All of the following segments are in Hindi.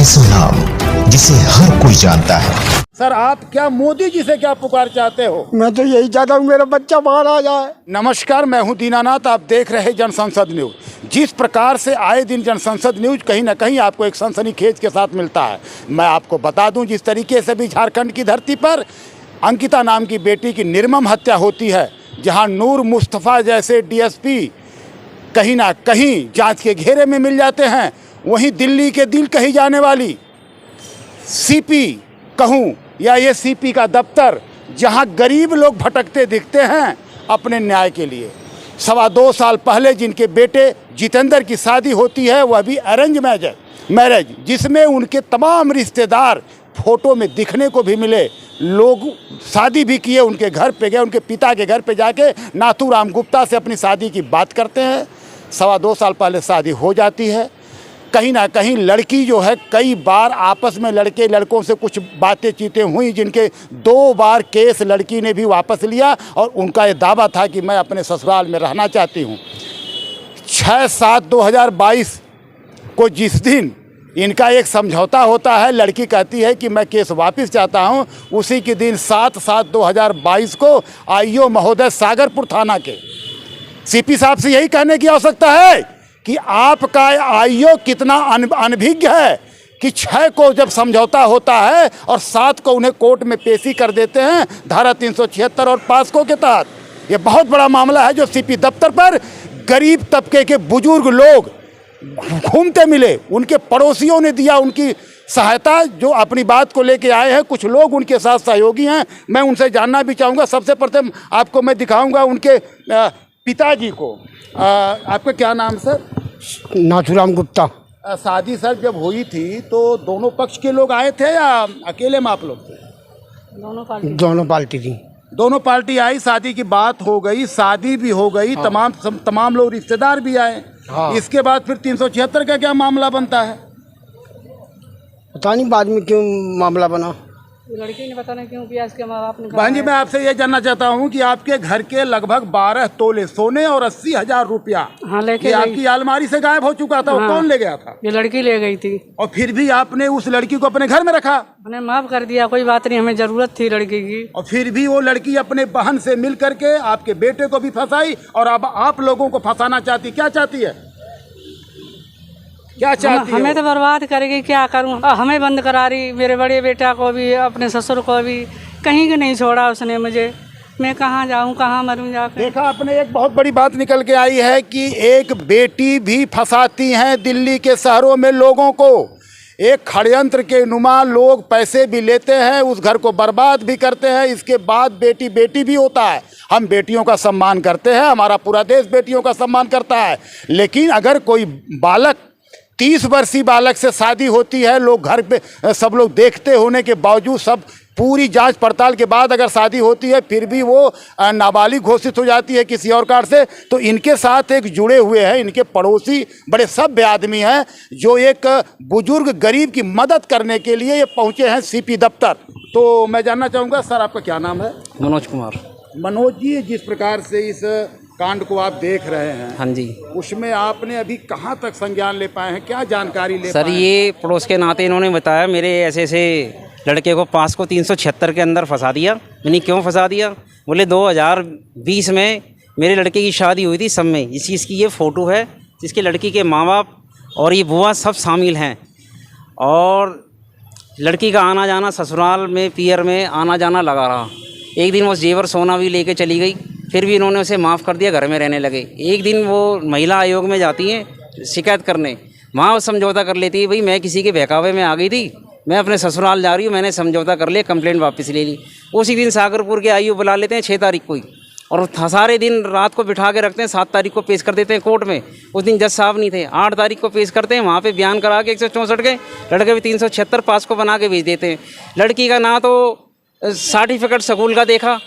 ऐसा नाम जिसे हर कोई जानता है। सर आप क्या मोदी जी से क्या पुकार चाहते हो? मैं तो यही चाहता हूँ मेरा बच्चा बाहर आ जाए। नमस्कार, मैं हूं दीनानाथ, आप देख रहे हैं जनसंसद न्यूज। जिस प्रकार से आए दिन जनसंसद न्यूज कहीं ना कहीं आपको एक सनसनीखेज के साथ मिलता है। मैं आपको बता दूं, जिस तरीके से भी झारखंड की धरती पर अंकिता नाम की बेटी की निर्मम हत्या होती है, जहां नूर मुस्तफ़ा जैसे डीएसपी कहीं ना कहीं जांच के घेरे में मिल जाते हैं, वहीं दिल्ली के दिल कही जाने वाली सीपी कहूँ या ये सीपी का दफ्तर, जहां गरीब लोग भटकते दिखते हैं अपने न्याय के लिए। 2.25 साल पहले जिनके बेटे जितेंद्र की शादी होती है, वह भी अरेंज मैरिज, जिसमें उनके तमाम रिश्तेदार फोटो में दिखने को भी मिले। लोग शादी भी किए, उनके घर पे गए, उनके पिता के घर पे जाके नाथूराम गुप्ता से अपनी शादी की बात करते हैं। 2.25 साल पहले शादी हो जाती है। कहीं ना कहीं लड़की जो है, कई बार आपस में लड़के लड़कों से कुछ बातें चीतें हुई, जिनके 2 बार केस लड़की ने भी वापस लिया और उनका ये दावा था कि मैं अपने ससुराल में रहना चाहती हूँ। 6/7/2022 को जिस दिन इनका एक समझौता होता है, लड़की कहती है कि मैं केस वापस चाहता हूँ, उसी के दिन 7/7/2022 को आईओ महोदय सागरपुर थाना के सीपी साहब से यही कहने की आवश्यकता है कि आपका आईओ कितना अनभिज्ञ है कि 6 को जब समझौता होता है और 7 को उन्हें कोर्ट में पेशी कर देते हैं धारा 376 और पास्को के तहत। ये बहुत बड़ा मामला है जो सीपी दफ्तर पर गरीब तबके के बुजुर्ग लोग घूमते मिले। उनके पड़ोसियों ने दिया उनकी सहायता, जो अपनी बात को लेके आए हैं। कुछ लोग उनके साथ सहयोगी हैं, मैं उनसे जानना भी चाहूँगा। सबसे प्रथम आपको मैं दिखाऊँगा उनके पिताजी को। आपका क्या नाम सर? नाथूराम गुप्ता। शादी सर जब हुई थी तो दोनों पक्ष के लोग आए थे या अकेले में आप लोग थे? दोनों पार्टी थी। दोनों पार्टी आई, शादी की बात हो गई, शादी भी हो गई। हाँ। तमाम लोग रिश्तेदार भी आए। हाँ। इसके बाद फिर 376 का क्या मामला बनता है? पता नहीं बाद में क्यों मामला बना, लड़की ने बताना क्यों किया, इसके माँ बाप ने। बहन जी, मैं आपसे ये जानना चाहता हूँ कि आपके घर के लगभग 12 तोले सोने और 80,000 रुपया, हाँ, लेके आपकी अलमारी से गायब हो चुका था। हाँ, कौन ले गया था? ये लड़की ले गई थी। और फिर भी आपने उस लड़की को अपने घर में रखा? मैंने माफ कर दिया, कोई बात नहीं, हमें जरूरत थी लड़की की। और फिर भी वो लड़की अपने बहन से मिल करके आपके बेटे को भी फंसाई और अब आप लोगों को फंसाना चाहती। क्या चाहती है? क्या चाहती है? हमें तो बर्बाद करेगी, क्या करूं? हमें बंद करा रही, मेरे बड़े बेटा को भी, अपने ससुर को भी, कहीं के नहीं छोड़ा उसने मुझे। मैं कहाँ जाऊं, कहाँ मरूं जाकर? देखा आपने, एक बहुत बड़ी बात निकल के आई है कि एक बेटी भी फंसाती हैं दिल्ली के शहरों में लोगों को। एक षड्यंत्र के नुमा लोग पैसे भी लेते हैं, उस घर को बर्बाद भी करते हैं। इसके बाद बेटी बेटी भी होता है। हम बेटियों का सम्मान करते हैं, हमारा पूरा देश बेटियों का सम्मान करता है। लेकिन अगर कोई बालक, 30 वर्षीय बालक से शादी होती है, लोग घर पे सब लोग देखते होने के बावजूद, सब पूरी जांच पड़ताल के बाद अगर शादी होती है, फिर भी वो नाबालिग घोषित हो जाती है किसी और कारण से, तो इनके साथ एक जुड़े हुए हैं इनके पड़ोसी बड़े सभ्य आदमी हैं, जो एक बुजुर्ग गरीब की मदद करने के लिए ये पहुँचे हैं सीपी दफ्तर। तो मैं जानना चाहूँगा सर, आपका क्या नाम है? मनोज कुमार। मनोज जी, जिस प्रकार से इस कांड को आप देख रहे हैं, हाँ जी, उसमें आपने अभी कहाँ तक संज्ञान ले पाए हैं, क्या जानकारी ले सर? पाए? ये पड़ोस के नाते इन्होंने बताया, मेरे ऐसे ऐसे लड़के को पास्को 376 के अंदर फंसा दिया। मैंने क्यों फंसा दिया? बोले 2020 में मेरे लड़के की शादी हुई थी, सब में इसकी ये फ़ोटो है, जिसके लड़की के माँ बाप और ये बुआ सब शामिल हैं। और लड़की का आना जाना ससुराल में, पियर में आना जाना लगा रहा। एक दिन वो जेवर सोना भी लेके चली गई, फिर भी इन्होंने उसे माफ़ कर दिया, घर में रहने लगे। एक दिन वो महिला आयोग में जाती हैं शिकायत करने, वहाँ समझौता कर लेती है, भाई मैं किसी के बहकावे में आ गई थी, मैं अपने ससुराल जा रही हूँ, मैंने समझौता कर लिया, कंप्लेंट वापस ले ली। उसी दिन सागरपुर के आईओ बुला लेते हैं 6 तारीख को ही, और सारे दिन रात को बिठा के रखते हैं। 7 तारीख को पेश कर देते हैं कोर्ट में। उस दिन जज साहब नहीं थे। 8 तारीख को पेश करते हैं, वहाँ पे बयान करा के 164 के, लड़के भी 376 पास को बना के भेज देते हैं। लड़की का ना तो सर्टिफिकेट स्कूल का देखा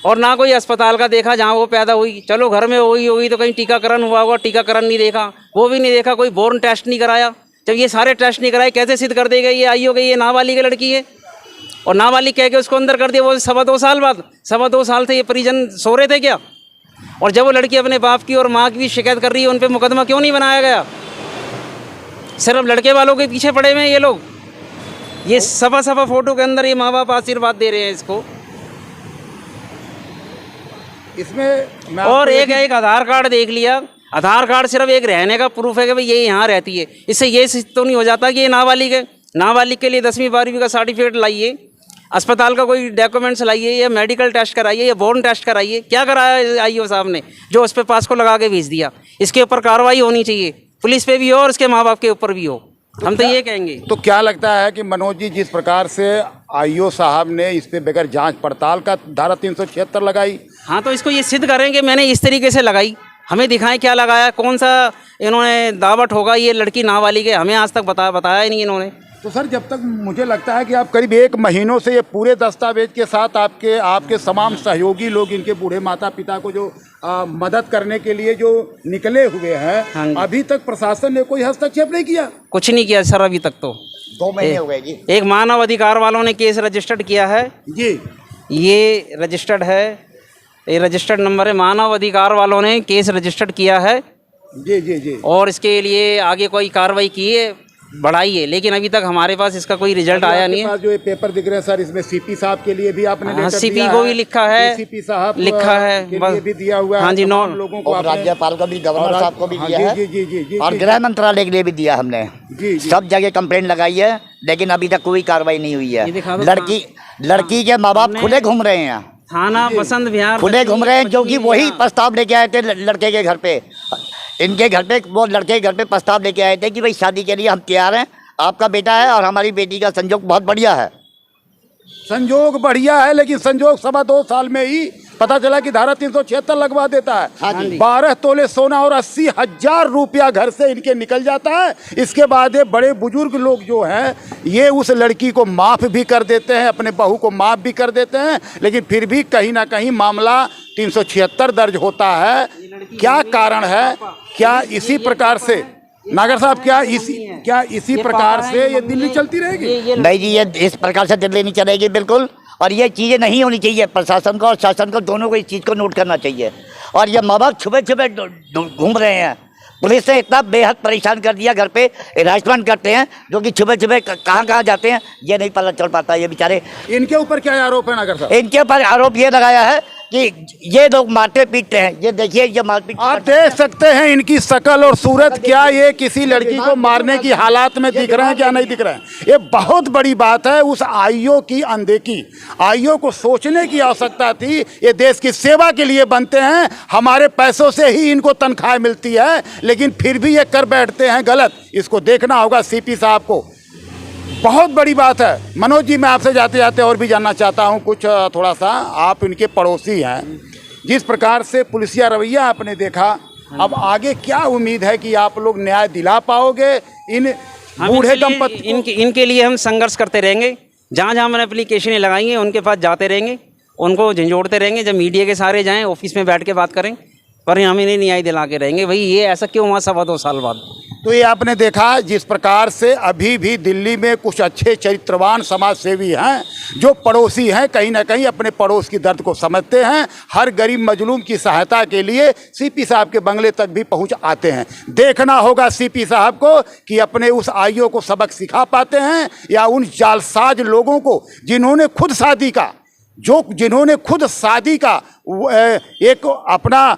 और ना कोई अस्पताल का देखा जहाँ वो पैदा हुई। चलो घर में होगी तो कहीं टीकाकरण हुआ होगा, टीकाकरण नहीं देखा, वो भी नहीं देखा। कोई बोर्न टेस्ट नहीं कराया। जब ये सारे टेस्ट नहीं कराए, कैसे सिद्ध कर देगा ये आईओ गई ये नाबालिग लड़की है? और नाबालिग कह के उसको अंदर कर दिया। वो 2.25 साल बाद, 2.25 साल से ये परिजन सो रहे थे क्या? और जब वो लड़की अपने बाप की और माँ की भी शिकायत कर रही है, उन पर मुकदमा क्यों नहीं बनाया गया? सिर्फ लड़के वालों के पीछे पड़े हुए हैं ये लोग। ये सफा सफा फोटो के अंदर ये माँ बाप आशीर्वाद दे रहे हैं इसको। इसमें और एक आधार कार्ड देख लिया, आधार कार्ड सिर्फ एक रहने का प्रूफ है कि भाई ये यहाँ रहती है। इससे ये तो नहीं हो जाता कि ये नाबालिग है। नाबालिग के लिए 10वीं 12वीं का सर्टिफिकेट लाइए, अस्पताल का कोई डॉक्यूमेंट्स लाइए, या मेडिकल टेस्ट कराइए, या बोर्न टेस्ट कराइए। क्या कराया आईओ साहब ने जो उस पर पास को लगा के भेज दिया? इसके ऊपर कार्रवाई होनी चाहिए, पुलिस पे भी हो और इसके माँ बाप के ऊपर भी हो। हम तो ये कहेंगे। तो क्या लगता है कि मनोज जी, जिस प्रकार से आईओ साहब ने इस पे बगैर जांच पड़ताल का धारा 376 लगाई, हाँ तो इसको ये सिद्ध करें कि मैंने इस तरीके से लगाई, हमें दिखाएं क्या लगाया, कौन सा इन्होंने दावा ठोका ये लड़की नाबालिग है, हमें आज तक बताया ही नहीं इन्होंने। तो सर, जब तक मुझे लगता है कि आप करीब 1 महीनों से ये पूरे दस्तावेज के साथ आपके तमाम सहयोगी लोग, इनके बूढ़े माता पिता को जो मदद करने के लिए जो निकले हुए हैं, हाँ, अभी तक प्रशासन ने कोई हस्तक्षेप नहीं किया? कुछ नहीं किया सर अभी तक। तो 2 महीने हो गए जी। एक मानव अधिकार वालों ने केस रजिस्टर्ड किया है जी, ये रजिस्टर्ड है, ये रजिस्टर्ड नंबर है। मानव अधिकार वालों ने केस रजिस्टर्ड किया है जी जी जी। और इसके लिए आगे कोई कार्रवाई की है, बढ़ाई है, लेकिन अभी तक हमारे पास इसका कोई रिजल्ट आया नहीं है। जो ये पेपर दिख रहे हैं सर, इसमें सीपी साहब के लिए भी आपने लेटर सीपी दिया को है, भी लिखा है, सीपी साहब लिखा है, के लिए भी दिया हुआ है। हाँ जी, तमाम लोगों को और राज्यपाल को भी, गवर्नर साहब को भी दिया है, जी जी जी जी, और गृह मंत्रालय के लिए भी दिया हमने। जी जी। सब जगह कंप्लेंट लगाई है, लेकिन अभी तक कोई कार्रवाई नहीं हुई है। लड़की के माँ बाप खुले घूम रहे हैं, थाना बसंत विहार खुले घूम रहे हैं, जो कि वही प्रस्ताव लेके आए थे लड़के के घर पे, इनके घर पे, वो लड़के के घर पे प्रस्ताव लेके आए थे कि भाई शादी के लिए हम तैयार हैं, आपका बेटा है और हमारी बेटी का संजोग बहुत बढ़िया है। संजोग बढ़िया है, लेकिन संजोग 2.25 साल में ही पता चला कि धारा 376 लगवा देता है। हाँ जी। 12 तोले सोना और 80,000 रुपया घर से इनके निकल जाता है। इसके बाद ये बड़े बुजुर्ग लोग जो हैं, ये उस लड़की को माफ़ भी कर देते हैं, अपने बहू को माफ़ भी कर देते हैं, लेकिन फिर भी कहीं ना कहीं मामला 376 दर्ज होता है। क्या कारण है? क्या इसी प्रकार से नागर साहब, क्या इसी प्रकार से ये दिल्ली चलती रहेगी? नहीं जी, ये इस प्रकार से दिल्ली नहीं चलेगी बिल्कुल, और ये चीज़ें नहीं होनी चाहिए। प्रशासन को और शासन को दोनों को इस चीज़ को नोट करना चाहिए। और ये माँ बाप छुपे छुपे घूम रहे हैं। पुलिस ने इतना बेहद परेशान कर दिया, घर पे हरासमेंट करते हैं, जो कि छुपे छुपे कहाँ जाते हैं ये नहीं पता चल पाता। ये बेचारे, इनके ऊपर क्या आरोप है नागर साहब? इनके ऊपर आरोप ये लगाया है कि ये लोग मारते पीटते हैं। ये देखिए, ये मारपीट आप देख सकते हैं इनकी शकल और सूरत, क्या ये किसी लड़की को मारने की हालात में दिख रहे हैं, क्या नहीं दिख रहे हैं? ये बहुत बड़ी बात है। उस आईओ की अनदेखी, आईओ को सोचने की आवश्यकता थी। ये देश की सेवा के लिए बनते हैं, हमारे पैसों से ही इनको तनख्वाह मिलती है, लेकिन फिर भी ये कर बैठते हैं गलत। इसको देखना होगा सीपी साहब को। बहुत बड़ी बात है। मनोज जी, मैं आपसे जाते जाते और भी जानना चाहता हूं कुछ, थोड़ा सा। आप इनके पड़ोसी हैं, जिस प्रकार से पुलिसिया रवैया आपने देखा, अब आगे क्या उम्मीद है कि आप लोग न्याय दिला पाओगे इन बूढ़े दंपति? इनके लिए हम संघर्ष करते रहेंगे। जहाँ जहाँ मैंने एप्लीकेशनें लगाई हैं उनके पास जाते रहेंगे, उनको झंझोड़ते रहेंगे। जब मीडिया के सारे जाएँ, ऑफिस में बैठ के बात करें, पर हम इन्हें न्याय दिला के रहेंगे। भाई ये ऐसा क्यों हुआ 2.25 साल बाद? तो ये आपने देखा जिस प्रकार से अभी भी दिल्ली में कुछ अच्छे चरित्रवान समाज सेवी हैं, जो पड़ोसी हैं, कहीं ना कहीं अपने पड़ोस की दर्द को समझते हैं। हर गरीब मजलूम की सहायता के लिए सीपी साहब के बंगले तक भी पहुंच आते हैं। देखना होगा सीपी साहब को कि अपने उस आईओ को सबक सिखा पाते हैं, या उन जालसाज लोगों को जिन्होंने खुद शादी का एक अपना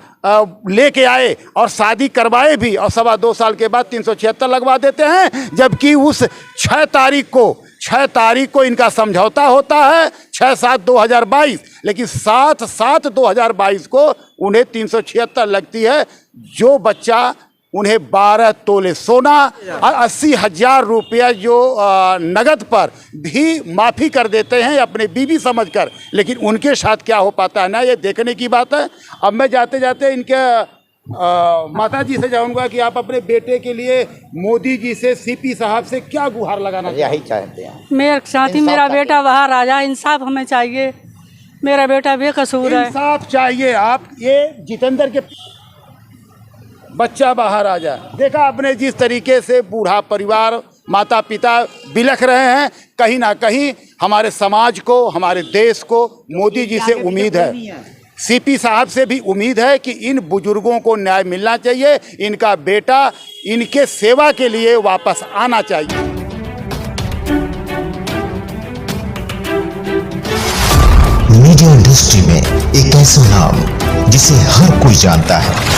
लेके आए और शादी करवाए भी, और 2.25 साल के बाद 376 लगवा देते हैं। जबकि उस 6 तारीख को इनका समझौता होता है, 6/7/2022, लेकिन 7/7/2022 को उन्हें 376 लगती है। जो बच्चा, उन्हें 12 तोले सोना और 80,000 रुपया जो नगद पर भी माफ़ी कर देते हैं अपने बीवी समझकर, लेकिन उनके साथ क्या हो पाता है ना, ये देखने की बात है। अब मैं जाते जाते इनके माता जी से जाऊंगा कि आप अपने बेटे के लिए मोदी जी से, सीपी साहब से क्या गुहार लगाना यही चाहते हैं? मेरे साथ ही मेरा बेटा बाहर आ जाए, इंसाफ हमें चाहिए। मेरा बेटा बेकसूर है, इंसाफ चाहिए। आप ये जितेंद्र के बच्चा बाहर आ जाए। देखा आपने जिस तरीके से बूढ़ा परिवार, माता पिता बिलख रहे हैं। कहीं ना कहीं हमारे समाज को, हमारे देश को मोदी जी से उम्मीद है, सीपी साहब से भी उम्मीद है कि इन बुजुर्गों को न्याय मिलना चाहिए। इनका बेटा इनके सेवा के लिए वापस आना चाहिए। मीडिया इंडस्ट्री में एक ऐसा नाम जिसे हर कोई जानता है,